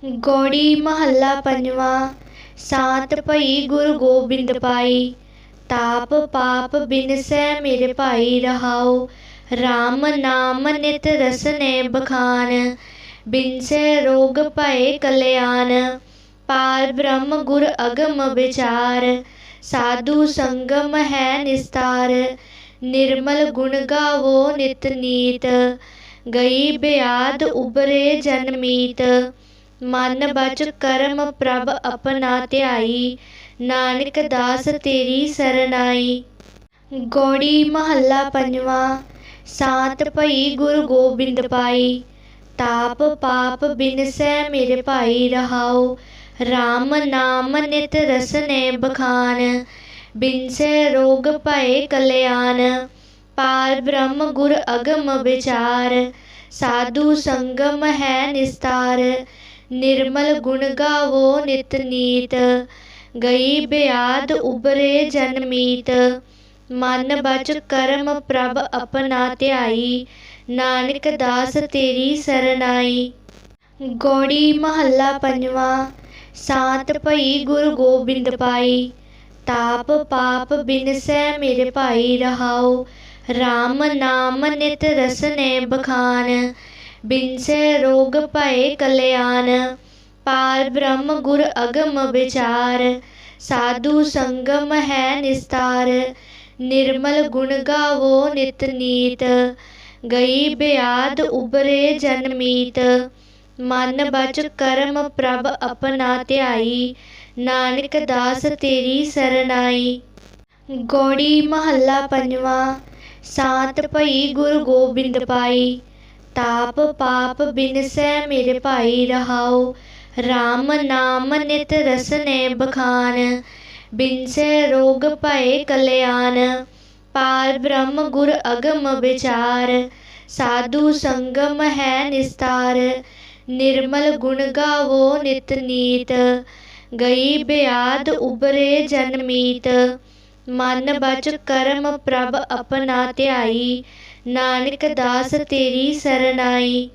गौड़ी महला पंजवा। सात पई गुरु गोबिंद पाई, ताप पाप बिनसै मेरे भाई रहाओ। राम नाम नित रसने बखान, बिनसै रोग भय कल्याण। पार ब्रह्म गुर अगम विचार, साधु संगम है निस्तार। निर्मल गुण गावो नित नीत, गई ब्याद उबरे जनमीत। मन बच करम प्रभ अपना ध्याई, नानक दास तेरी सरनाई। गौड़ी महला पंजवा। सात पई गुरु गोबिंद पाई, ताप पाप बिनसै मेरे भाई रहाओ। राम नाम नित रसने बखान, बिनसै रोग भय कल्याण। पार ब्रह्म गुर अगम विचार, साधु संगम है निस्तार। निर्मल गुण गावो नित नीत, गई ब्याद उबरे जनमीत। मन बच करम प्रभ अपना ध्याई, नानक दास तेरी सरनाई। गौड़ी महला पंजवा। सात पई गुरु गोबिंद पाई, ताप पाप बिनसै मेरे भाई रहाओ। राम नाम नित रसने बखान, बिनसै रोग भय कल्याण। पार ब्रह्म गुर अगम विचार, साधु संगम है निस्तार। निर्मल गुण गावो नित नीत, गई ब्याद उबरे जनमीत। मन बच करम प्रभ अपना ध्याई, नानक दास तेरी सरनाई। गौड़ी महला पंजवा। सात पई गुरु गोबिंद पाई, ताप पाप बिनसै मेरे भाई रहाओ। राम नाम नित रसने बखान, बिनसै रोग भय कल्याण। पार ब्रह्म गुर अगम विचार, साधु संगम है निस्तार। निर्मल गुण गावो नित नीत, गई ब्याद उबरे जनमीत। मन बच करम प्रभ अपना ध्याई, नानक दास तेरी सरनाई।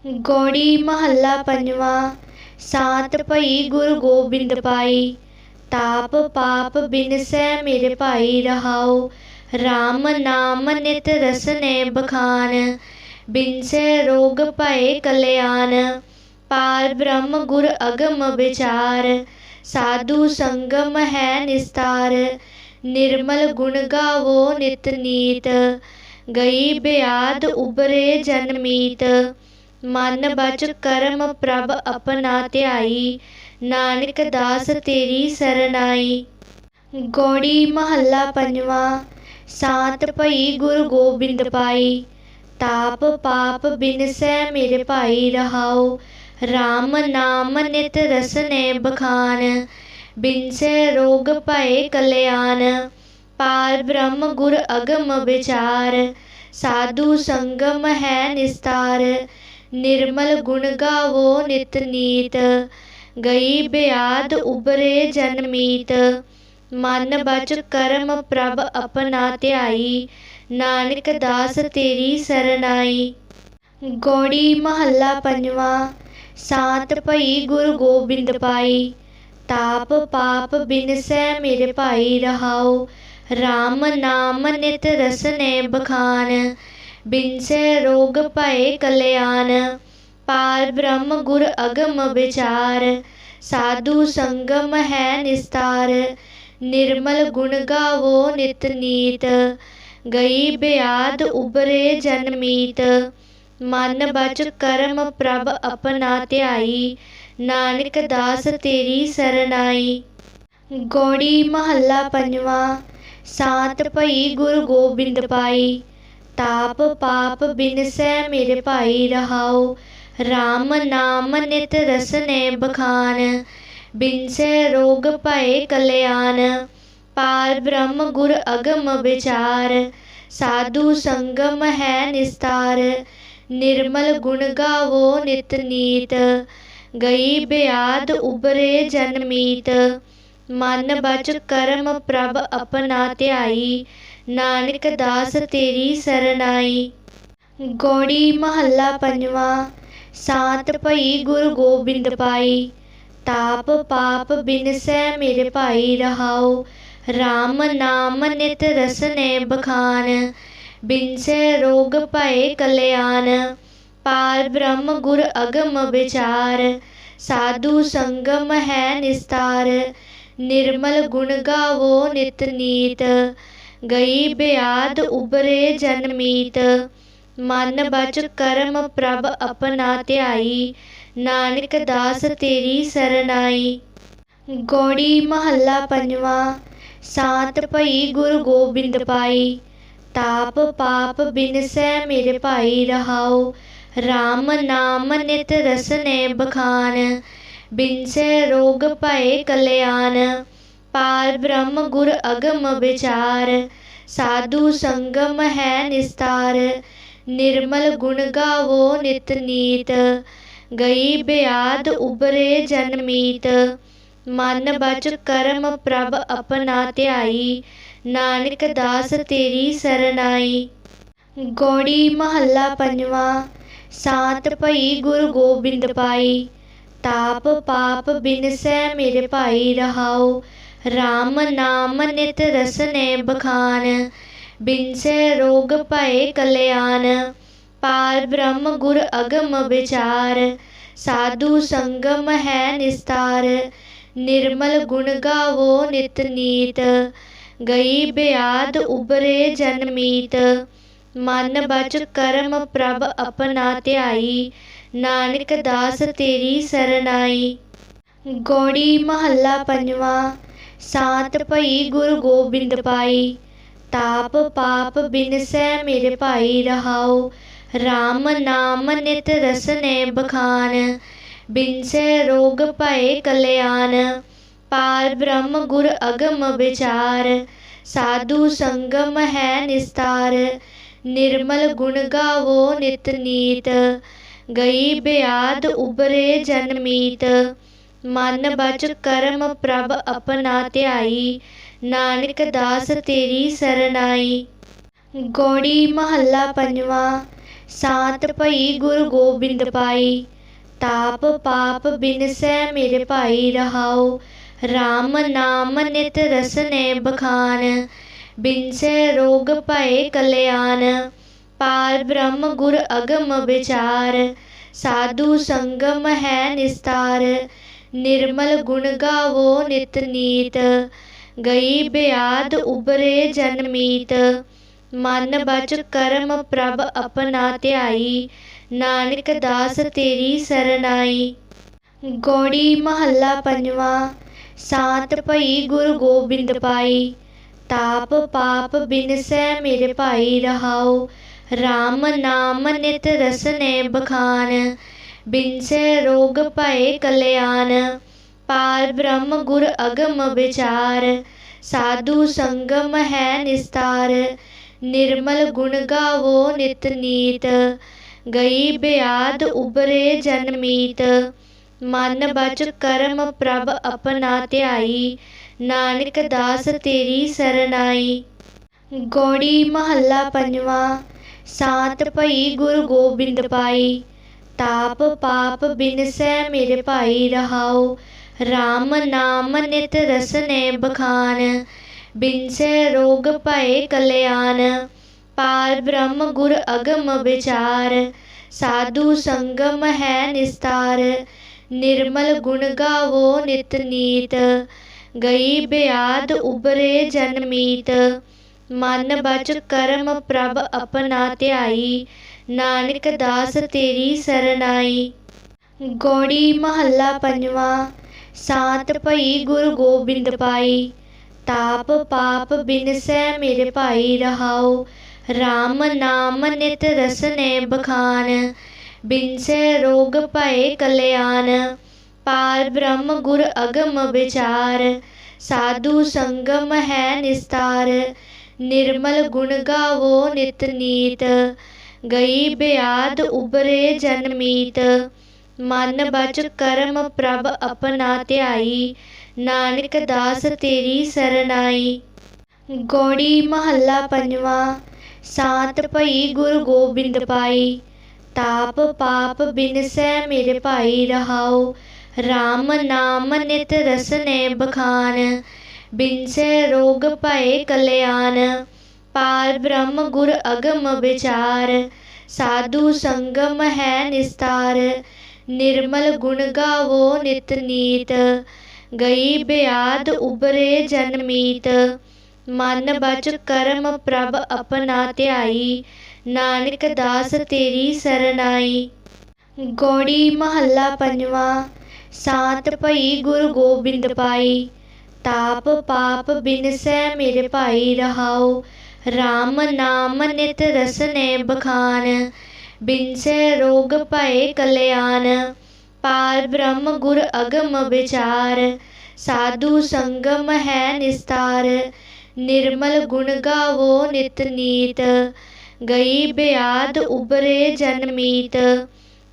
गौड़ी महला पंजवा। सात पई गुरु गोबिंद पाई, ताप पाप बिनसै मेरे भाई रहाओ। राम नाम नित रसने बखान, बिनसै रोग भय कल्याण। पार ब्रह्म गुर अगम विचार, साधु संगम है निस्तार। निर्मल गुण गावो नित नीत, गई ब्याद उबरे जनमीत। मन बच करम प्रभ अपना ध्याई, नानक दास तेरी सरनाई। गौड़ी महला पंजवा। सात पई गुरु गोबिंद पाई, ताप पाप बिनसै मेरे भाई रहाओ। राम नाम नित रसने बखान, बिनसै रोग भय कल्याण। पार ब्रह्म गुर अगम विचार, साधु संगम है निस्तार। निर्मल गुण गावो नित नीत, गई ब्याद उबरे जनमीत। मन बच करम प्रभ अपना ध्याई, नानक दास तेरी सरनाई। गौड़ी महला पंजवा। सात पई गुरु गोबिंद पाई, ताप पाप बिनसै मेरे भाई रहाओ। राम नाम नित रसने बखान, बिनसै रोग भय कल्याण। पार ब्रह्म गुर अगम विचार, साधु संगम है निस्तार। निर्मल गुण गावो नित नीत, गई ब्याद उबरे जनमीत। मन बच करम प्रभ अपना ध्याई, नानक दास तेरी सरनाई। गौड़ी महला पंजवा। सात पई गुरु गोबिंद पाई, ताप पाप बिनसै मेरे भाई रहाओ। राम नाम नित रसने बखान, बिनसै रोग भय कल्याण। पार ब्रह्म गुर अगम विचार, साधु संगम है निस्तार। निर्मल गुण गावो नित नीत, गई ब्याद उबरे जनमीत। मन बच करम प्रभ अपना ध्याई, नानक दास तेरी सरनाई। गौड़ी महला पंजवा। सात पई गुरु गोबिंद पाई। ताप पाप बिनसै मेरे भाई रहाओ। राम नाम नित रसने बखान। बिनसै रोग भय कल्याण। पार ब्रह्म गुर अगम विचार। साधु संगम है निस्तार। निर्मल गुण गावो नित नीत। गई ब्याद उबरे जनमीत। मन बच कर्म प्रभ अपना ध्याई। नानक दास तेरी सरनाई। गौड़ी महला पंजवा। सात पई गुरु गोबिंद पाई। ताप पाप बिनसै मेरे भाई रहाओ। राम नाम नित रसने बखान। बिनसै रोग भय कल्याण। पार ब्रह्म गुर अगम विचार। साधु संगम है निस्तार। निर्मल गुण गावो नित नीत। गई ब्याद उबरे जनमीत। मन बच कर्म प्रभ अपना ध्याई। नानक दास तेरी सरनाई। गौड़ी महला पंजवा। सात पई गुरु गोबिंद पाई। ताप पाप बिनसै मेरे भाई रहाओ। राम नाम नित रसने बखान। बिनसै रोग भय कल्याण। पार ब्रह्म गुर अगम विचार। साधु संगम है निस्तार। निर्मल गुण गावो नित नीत। गई ब्याद उबरे जनमीत। मन बच कर्म प्रभ अपना ध्याई। नानक दास तेरी सरनाई। गौड़ी महला पंजवा। सात पई गुरु गोबिंद पाई। ताप पाप बिनसै मेरे भाई रहाओ। राम नाम नित रसने बखान। बिनसै रोग भय कल्याण। पार ब्रह्म गुर अगम विचार। साधु संगम है निस्तार। निर्मल गुण गावो नित नीत। गई ब्याद उबरे जनमीत। मन बच कर्म प्रभ अपना ध्याई। नानक दास तेरी सरनाई। गौड़ी महला पंजवा। सात पई गुरु गोबिंद पाई। ताप पाप बिनसै मेरे भाई रहाओ। राम नाम नित रसने बखान। बिनसै रोग भय कल्याण। पार ब्रह्म गुर अगम विचार। साधु संगम है निस्तार। निर्मल गुण गावो नित नीत। गई ब्याद उबरे जनमीत। मन बच कर्म प्रभ अपना ध्याई। नानक दास तेरी सरनाई। गौड़ी महला पंजवा। सात पई गुरु गोबिंद पाई। ताप पाप बिनसै मेरे भाई रहाओ। राम नाम नित रसने बखान। बिनसै रोग भय कल्याण। पार ब्रह्म गुर अगम विचार। साधु संगम है निस्तार। निर्मल गुण गावो नित नीत। गई ब्याद उबरे जनमीत। मन बच कर्म प्रभ अपना ध्याई। नानक दास तेरी सरनाई। गौड़ी महला पंजवा। सात पई गुरु गोबिंद पाई। ताप पाप बिनसै मेरे भाई रहाओ। राम नाम नित रसने बखान। बिनसै रोग भय कल्याण। पार ब्रह्म गुर अगम विचार। साधु संगम है निस्तार। निर्मल गुण गावो नित नीत। गई ब्याद उबरे जनमीत। मन बच कर्म प्रभ अपना ध्याई। नानक दास तेरी सरनाई। गौड़ी महला पंजवा। सात पई गुरु गोबिंद पाई। ताप पाप बिनसै मेरे भाई रहाओ। राम नाम नित रसने बखान। बिनसै रोग भय कल्याण। पार ब्रह्म गुर अगम विचार। साधु संगम है निस्तार। निर्मल गुण गावो नित नीत। गई ब्याद उबरे जनमीत। मन बच कर्म प्रभ अपना ध्याई। नानक दास तेरी सरनाई। गौड़ी महला पंजवा। सात पई गुरु गोबिंद पाई। ताप पाप बिनसै मेरे भाई रहाओ। राम नाम नित रसने बखान, बिनसै रोग भय कल्याण। पार ब्रह्म गुर अगम विचार, साधु संगम है निस्तार। निर्मल गुण गावो नित नीत, गई ब्याध उबरे जनमीत। मन बच कर्म प्रभ अपना ध्याई, नानक दास तेरी सरनाई। गौड़ी महला पंजवा। शांत भई गुरु गोबिंद पाई, ताप पाप बिनसै मेरे भाई रहाओ। राम नाम नित रसने बखान, बिनसै रोग भय कल्याण। पार ब्रह्म गुर अगम विचार, साधु संगम है निस्तार। निर्मल गुण गावो नित नीत, गई ब्याध उबरे जनमीत।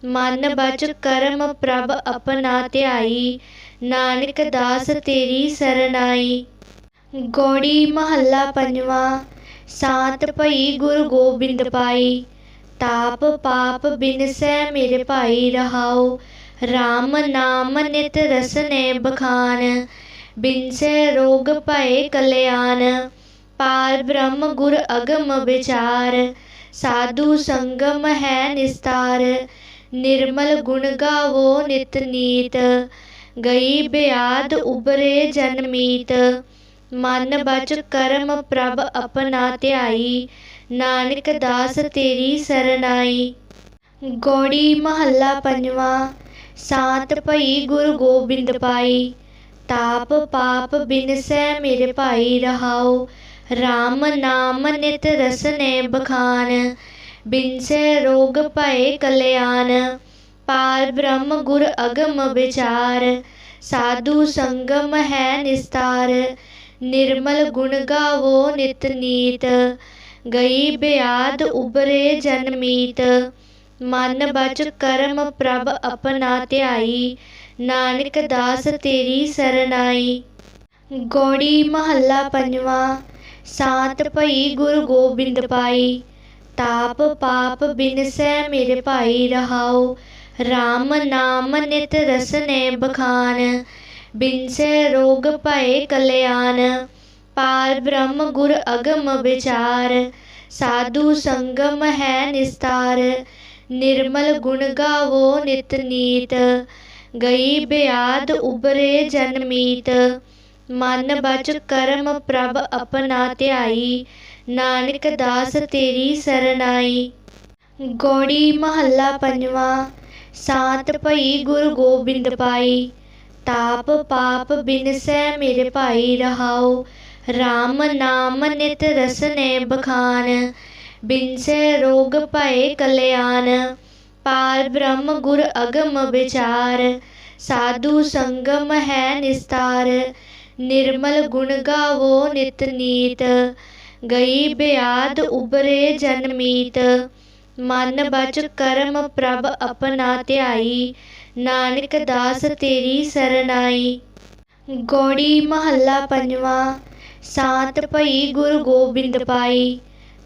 मन बच कर्म प्रभ अपना ध्याई, नानक दास तेरी सरनाई। गौड़ी महला पंजवा। शांत भई गुरु गोबिंद पाई, ताप पाप बिनसै मेरे भाई रहाओ। राम नाम नित रसने बखान, बिनसै रोग भय कल्याण। पार ब्रह्म गुर अगम विचार, साधु संगम है निस्तार। निर्मल गुण गावो नित नीत, गई ब्याध उबरे जनमीत। मन बच कर्म प्रभ अपना ध्याई, नानक दास तेरी सरनाई। गौड़ी महला पंजवा। शांत भई गुरु गोबिंद पाई, ताप पाप बिनसै मेरे भाई रहाओ। राम नाम नित रसने बखान, बिनसै रोग भय कल्याण। पार ब्रह्म गुर अगम विचार, साधु संगम है निस्तार। निर्मल गुण गावो नित नीत, गई ब्याध उबरे जनमीत। मन बच कर्म प्रभ अपना ध्याई, नानक दास तेरी सरनाई। गौड़ी महला पंजवा। शांत भई गुरु गोबिंद पाई, ताप पाप बिनसै मेरे भाई रहाओ। राम नाम नित रसने बखान, बिनसै रोग भय कल्याण। पार ब्रह्म गुर अगम विचार, साधु संगम है निस्तार। निर्मल गुण गावो नित नीत, गई ब्याध उबरे जनमीत। मन बच कर्म प्रभ अपना ध्याई, नानक दास तेरी सरनाई। गौड़ी महला पंजवा। शांत भई गुरु गोबिंद पाई, ताप पाप बिनसै मेरे भाई रहाओ। राम नाम नित रसने बखान, बिनसै रोग भय कल्याण। पार ब्रह्म गुर अगम विचार, साधु संगम है निस्तार। निर्मल गुण गावो नित नीत, गई ब्याध उबरे जनमीत। मन बच कर्म प्रभ अपना ध्याई, नानक दास तेरी सरनाई। गौड़ी महला पंजवा। शांत भई गुरु गोबिंद पाई,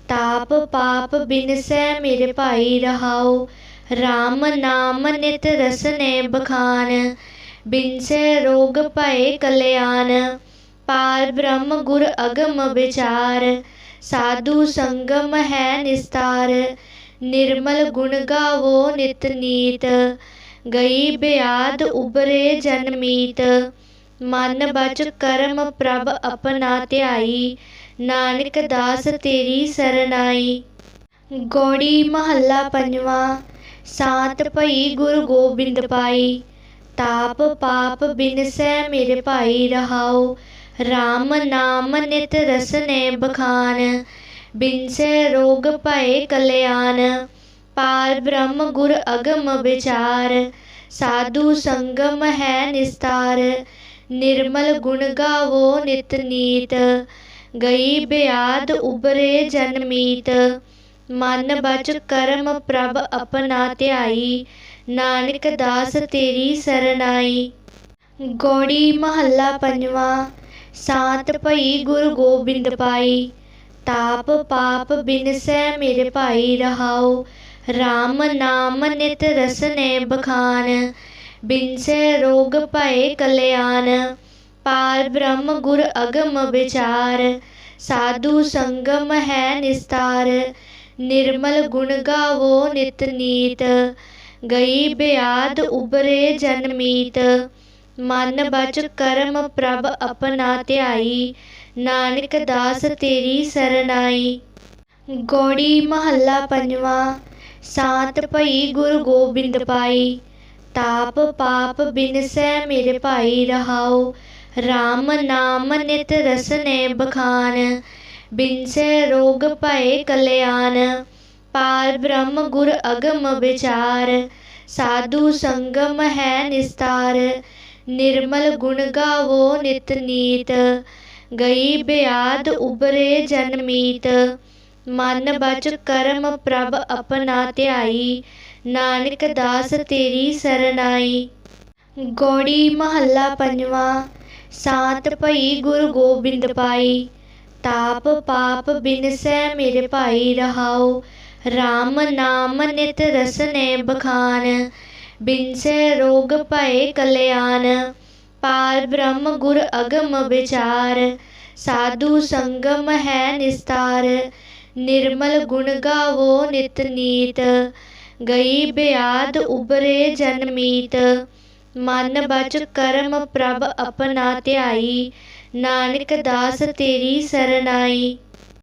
ताप पाप बिनसै मेरे भाई रहाओ। राम नाम नित रसने बखान, बिनसै रोग भय कल्याण। पार ब्रह्म गुर अगम विचार, साधु संगम है निस्तार। निर्मल गुण गावो नित नीत, गई ब्याध उबरे जनमीत। मन बच कर्म प्रभ अपना ध्याई, नानक दास तेरी सरनाई। गौड़ी महला पंजवा। शांत भई गुरु गोबिंद पाई, ताप पाप बिनसै मेरे भाई रहाओ। राम नाम नित रसने बखान, बिनसै रोग भय कल्याण। पार ब्रह्म गुर अगम विचार, साधु संगम है निस्तार। निर्मल गुण गावो नित नीत, गई ब्याध उबरे जनमीत। मन बच कर्म प्रभ अपना ध्याई, नानक दास तेरी सरनाई। गौड़ी महला पंजवा। शांत भई गुरु गोबिंद पाई, ताप पाप बिनसै मेरे भाई रहाओ। राम नाम नित रसने बखान। बिनसे रोग भय कल्याण। पार ब्रह्म गुर अगम विचार। साधु संगम है निस्तार। निर्मल गुण गावो नित नीत। गई ब्याद उबरे जनमीत। मन बच कर्म प्रभ अपना ध्याई। नानक दास तेरी सरनाई। गौड़ी महला पंजवा। शांत भई गुरु गोबिंद पाई। ताप पाप बिनसै मेरे भाई रहाओ। राम नाम नित रसने बखान। बिनसै रोग भय कल्याण। पार ब्रह्म गुर अगम विचार। साधु संगम है निस्तार। निर्मल गुण गावो नित नीत। गई ब्याद उबरे जनमीत। मन बच कर्म प्रभ अपना ध्याई। नानक दास तेरी सरनाई। गौड़ी महला पंजवा। शांत भई गुरु गोबिंद पाई। ताप पाप बिनसै मेरे भाई रहाओ। राम नाम नित रसने बखान। बिनसै रोग भय कल्याण। पार ब्रह्म गुर अगम विचार। साधु संगम है निस्तार। निर्मल गुण गावो नित नीत। गई ब्याद उबरे जनमीत। मन बच कर्म प्रभ अपना ध्याई। नानक दास तेरी सरनाई।